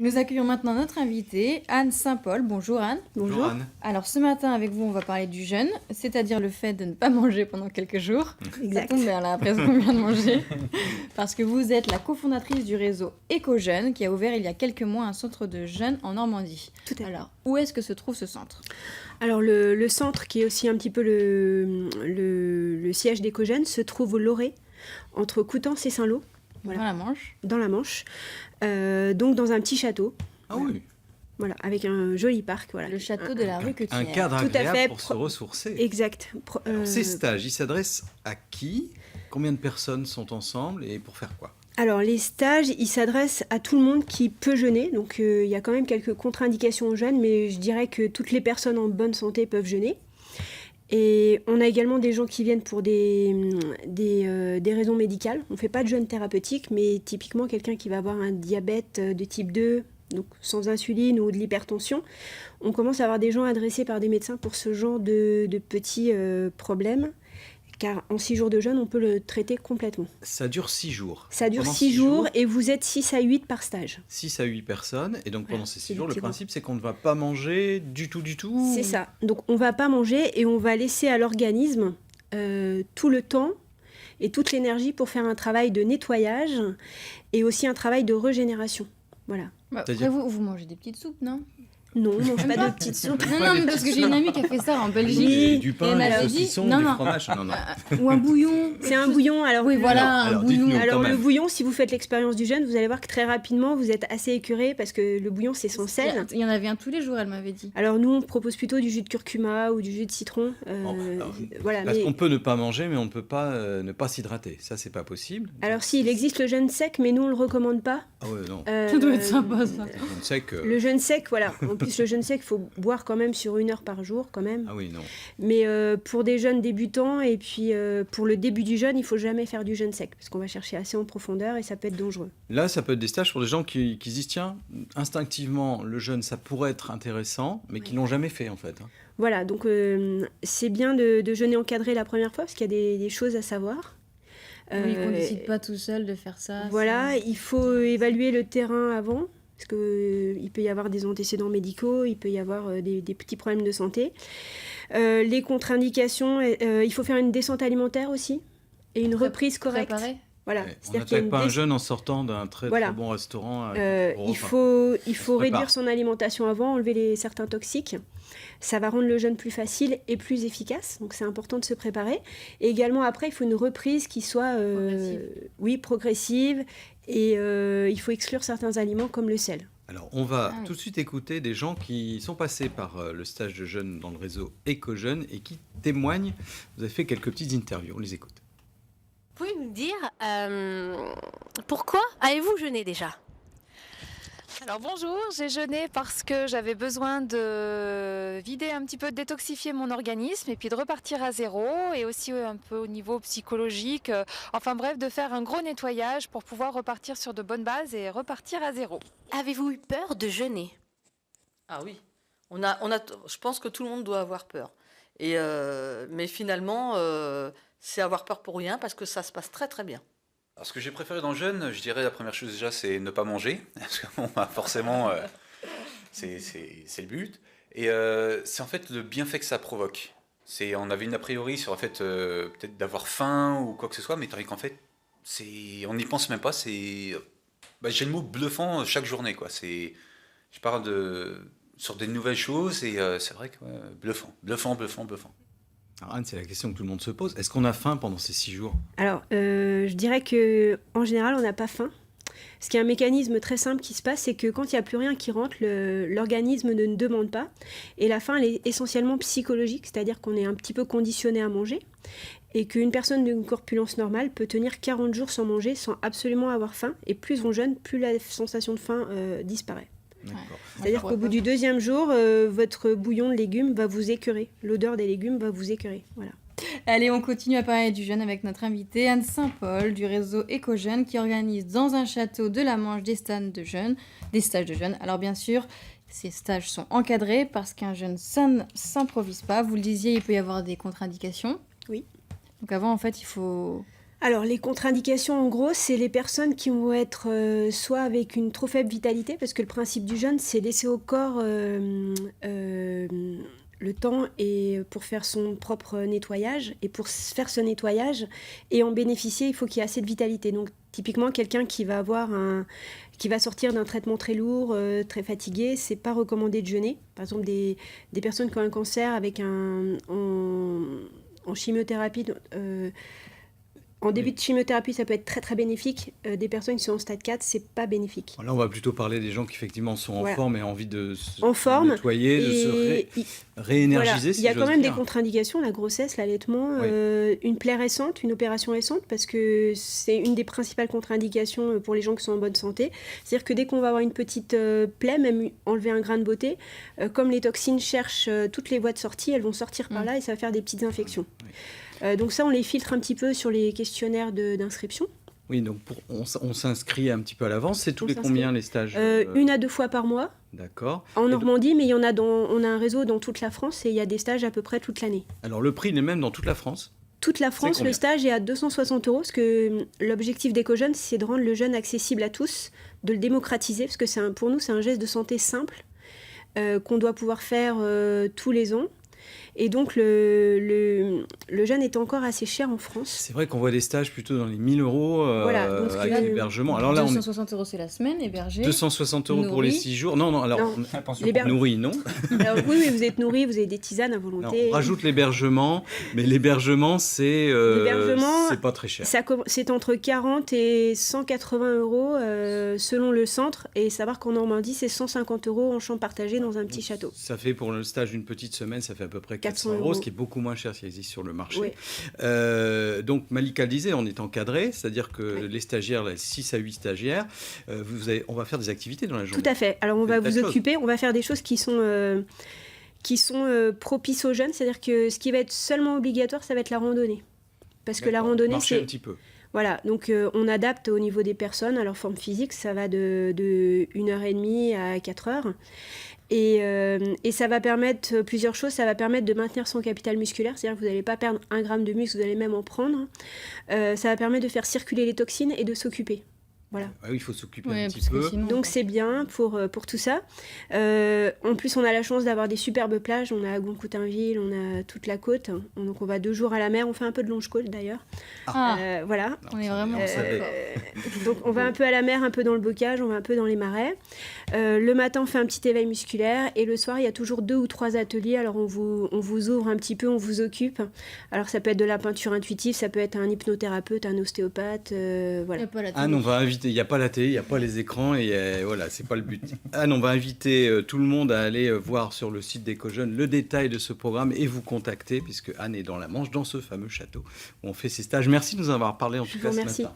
Nous accueillons maintenant notre invitée, Anne Saint-Paul. Bonjour Anne. Bonjour Anne. Alors ce matin avec vous, on va parler du jeûne, c'est-à-dire le fait de ne pas manger pendant quelques jours. Exact. Ça tombe bien là, après ce qu'on vient de manger. Parce que vous êtes la cofondatrice du réseau Éco-Jeûne qui a ouvert il y a quelques mois un centre de jeûne en Normandie. Tout à fait. Alors, où est-ce que se trouve ce centre ? Alors le centre qui est aussi un petit peu le siège d'Éco-Jeûne se trouve au Loré, entre Coutances et Saint-Lô, voilà, Dans la Manche. dans la Manche. Donc dans un petit château, Ah oui, voilà, avec un joli parc. Voilà. Le château de la rue que tu un cadre Tout à agréable fait, pour se ressourcer. Exact. Alors, ces stages, ils s'adressent à qui? Combien de personnes sont ensemble et pour faire quoi? Alors les stages, ils s'adressent à tout le monde qui peut jeûner. Donc il y a quand même quelques contre-indications au jeûne, mais je dirais que toutes les personnes en bonne santé peuvent jeûner. Et on a également des gens qui viennent pour des raisons médicales. On ne fait pas de jeûne thérapeutique, mais typiquement quelqu'un qui va avoir un diabète de type 2, donc sans insuline ou de l'hypertension, on commence à avoir des gens adressés par des médecins pour ce genre de petits problèmes. Car en 6 jours de jeûne, on peut le traiter complètement. Ça dure 6 jours. Ça dure Pendant 6 jours et vous êtes 6 à 8 par stage. 6 à 8 personnes. Et donc pendant ces 6 jours, le effectivement. principe, c'est qu'on ne va pas manger du tout. C'est ça. Donc on va pas manger et on va laisser à l'organisme tout le temps et toute l'énergie pour faire un travail de nettoyage et aussi un travail de régénération. Voilà. Après C'est-à-dire- vous mangez des petites soupes, non ? Non, on mange pas pas. de petites soupes. Non, mais parce que j'ai une amie qui a fait ça en Belgique. Oui. Du Et pain, elle du m'avait dit- saucisson, non, du non. fromage. Non. Ou un bouillon. C'est un bouillon. Alors Oui, voilà, un Alors, bouillon. dites-nous. Alors quand le même. bouillon, si vous faites l'expérience du jeûne, vous allez voir que très rapidement vous êtes assez écœuré parce que le bouillon c'est sans sel. Il y en avait un tous les jours, elle m'avait dit. Alors nous on propose plutôt du jus de curcuma ou du jus de citron. Alors, Voilà. Parce mais- qu'on peut ne pas manger, mais on ne peut pas ne pas s'hydrater. Ça, c'est pas possible. Alors si, il existe le jeûne sec, mais nous on le recommande pas. Ah ouais, non. Ça doit être sympa, ça. Je sais que... Le jeûne sec, voilà. En plus, le jeûne sec, il faut boire quand même sur 1 heure par jour, quand même. Ah oui, non. Mais pour des jeunes débutants et puis pour le début du jeûne, il faut jamais faire du jeûne sec parce qu'on va chercher assez en profondeur et ça peut être dangereux. Là, ça peut être des stages pour des gens qui se disent, tiens, instinctivement, le jeûne, ça pourrait être intéressant, mais qui l'ont jamais fait, en fait. Hein. Voilà, donc c'est bien de jeûner encadré la première fois parce qu'il y a des choses à savoir. Oui, qu'on Euh, décide pas tout seul de faire ça. Voilà, il faut évaluer le terrain avant, parce qu'il peut y avoir des antécédents médicaux, il peut y avoir des petits problèmes de santé. Les contre-indications, il faut faire une descente alimentaire aussi, et une reprise correcte. Préparé. Voilà, Ouais, on c'est-à-dire qu'il y a n'attaque une pas un des- jeûne en sortant d'un très Voilà. bon restaurant. avec un gros il repas. faut se prépare. réduire son alimentation avant, enlever certains toxiques. Ça va rendre le jeûne plus facile et plus efficace, donc c'est important de se préparer. Et également après, il faut une reprise qui soit progressive et il faut exclure certains aliments comme le sel. Alors, on va Ah oui. tout de suite écouter des gens qui sont passés par le stage de jeûne dans le réseau Éco-Jeûne et qui témoignent. Vous avez fait quelques petites interviews, on les écoute. Pouvez-vous me dire pourquoi avez-vous jeûné déjà? Alors bonjour, j'ai jeûné parce que j'avais besoin de vider un petit peu, de détoxifier mon organisme et puis de repartir à zéro et aussi un peu au niveau psychologique, enfin bref, de faire un gros nettoyage pour pouvoir repartir sur de bonnes bases et repartir à zéro. Avez-vous eu peur de jeûner? Ah oui, je pense que tout le monde doit avoir peur. Mais finalement, c'est avoir peur pour rien parce que ça se passe très très bien. Alors, ce que j'ai préféré dans le jeûne, je dirais la première chose déjà, c'est ne pas manger. Parce que bon, bah, forcément, c'est le but. Et c'est en fait le bienfait que ça provoque. On avait une a priori sur le fait peut-être d'avoir faim ou quoi que ce soit, mais tandis qu'en fait, on n'y pense même pas. J'ai le mot bluffant chaque journée, quoi. Je parle sur des nouvelles choses et c'est vrai que bluffant. Alors, Anne, c'est la question que tout le monde se pose. Est-ce qu'on a faim pendant ces 6 jours? Alors, je dirais que en général, on n'a pas faim. Ce qui est un mécanisme très simple qui se passe, c'est que quand il n'y a plus rien qui rentre, l'organisme ne demande pas. Et la faim, elle est essentiellement psychologique, c'est-à-dire qu'on est un petit peu conditionné à manger. Et qu'une personne d'une corpulence normale peut tenir 40 jours sans manger, sans absolument avoir faim. Et plus on jeûne, plus la sensation de faim disparaît. D'accord. C'est-à-dire qu'au bout du 2e jour, votre bouillon de légumes va vous écœurer. L'odeur des légumes va vous écœurer. Voilà. Allez, on continue à parler du jeûne avec notre invitée Anne Saint-Paul du réseau Éco-Jeûne qui organise dans un château de la Manche des stages de jeûne. Alors bien sûr, ces stages sont encadrés parce qu'un jeûne ça ne s'improvise pas. Vous le disiez, il peut y avoir des contre-indications. Oui. Donc avant, en fait, il faut Alors, les contre-indications, en gros, c'est les personnes qui vont être soit avec une trop faible vitalité, parce que le principe du jeûne, c'est laisser au corps le temps et pour faire son propre nettoyage. Et pour faire ce nettoyage et en bénéficier, il faut qu'il y ait assez de vitalité. Donc, typiquement, quelqu'un qui va qui va sortir d'un traitement très lourd, très fatigué, c'est pas recommandé de jeûner. Par exemple, des personnes qui ont un cancer avec en chimiothérapie. En début de chimiothérapie, ça peut être très très bénéfique. Des personnes qui sont en stade 4, c'est pas bénéfique. Là, on va plutôt parler des gens qui effectivement sont en forme et ont envie de se nettoyer, de se réénergiser. Voilà. Il y a quand même des contre-indications, la grossesse, l'allaitement, une plaie récente, une opération récente, parce que c'est une des principales contre-indications pour les gens qui sont en bonne santé. C'est-à-dire que dès qu'on va avoir une petite plaie, même enlever un grain de beauté, comme les toxines cherchent toutes les voies de sortie, elles vont sortir par là et ça va faire des petites infections. Donc ça, on les filtre un petit peu sur les questionnaires d'inscription. Oui, donc on s'inscrit un petit peu à l'avance. C'est tous les combien les stages 1 à 2 fois par mois. D'accord. En Normandie, mais il y en a on a un réseau dans toute la France et il y a des stages à peu près toute l'année. Alors le prix il est même dans toute la France? Toute la France, le stage est à 260 €, parce que l'objectif d'EcoJeune, c'est de rendre le jeûne accessible à tous, de le démocratiser, parce que pour nous, c'est un geste de santé simple qu'on doit pouvoir faire tous les ans. Et donc, le jeûne est encore assez cher en France. C'est vrai qu'on voit des stages plutôt dans les 1 000 € voilà, donc avec l'hébergement. Alors là, 260 € c'est la semaine, hébergé. 260 € pour les 6 jours. Non, alors, nourri, non. Alors, oui, vous êtes nourri, vous avez des tisanes à volonté. Non, on rajoute l'hébergement, mais l'hébergement, c'est pas très cher. C'est entre 40 et 180 € selon le centre. Et savoir qu'en Normandie, c'est 150 € en chambre partagée dans un petit château. Ça fait pour le stage d'une petite semaine, ça fait à peu près 400 €, ce qui est beaucoup moins cher s'il existe sur le marché. Oui. Donc Malika le disait, on est encadré, c'est-à-dire que les stagiaires, là, 6 à 8 stagiaires, on va faire des activités dans la journée. Tout à fait. Alors on va vous occuper, on va faire des choses qui sont propices aux jeunes, c'est-à-dire que ce qui va être seulement obligatoire, ça va être la randonnée. Parce que la randonnée, marcher un petit peu. Voilà, donc on adapte au niveau des personnes à leur forme physique, ça va de 1h30 à 4h. Et ça va permettre plusieurs choses. Ça va permettre de maintenir son capital musculaire, c'est-à-dire que vous n'allez pas perdre 1 gramme de muscle, vous allez même en prendre. Ça va permettre de faire circuler les toxines et de s'occuper. Voilà. Ah oui, il faut s'occuper un petit peu. Donc c'est bien pour tout ça. En plus, on a la chance d'avoir des superbes plages. On a Goncoutainville, on a toute la côte. Donc on va 2 jours à la mer. On fait un peu de longe-côte d'ailleurs. Voilà. Non, on est vraiment... donc on va un peu à la mer, un peu dans le bocage, on va un peu dans les marais. Le matin, on fait un petit éveil musculaire. Et le soir, il y a toujours 2 ou 3 ateliers. Alors on vous ouvre un petit peu, on vous occupe. Alors ça peut être de la peinture intuitive, ça peut être un hypnothérapeute, un ostéopathe. Voilà. Anne, on va inviter, il n'y a pas la télé, il n'y a pas les écrans, et voilà, c'est pas le but. Anne, on va inviter tout le monde à aller voir sur le site d'EcoJeune le détail de ce programme et vous contacter, puisque Anne est dans la Manche, dans ce fameux château où on fait ses stages. Merci de nous avoir parlé en tout cas ce matin.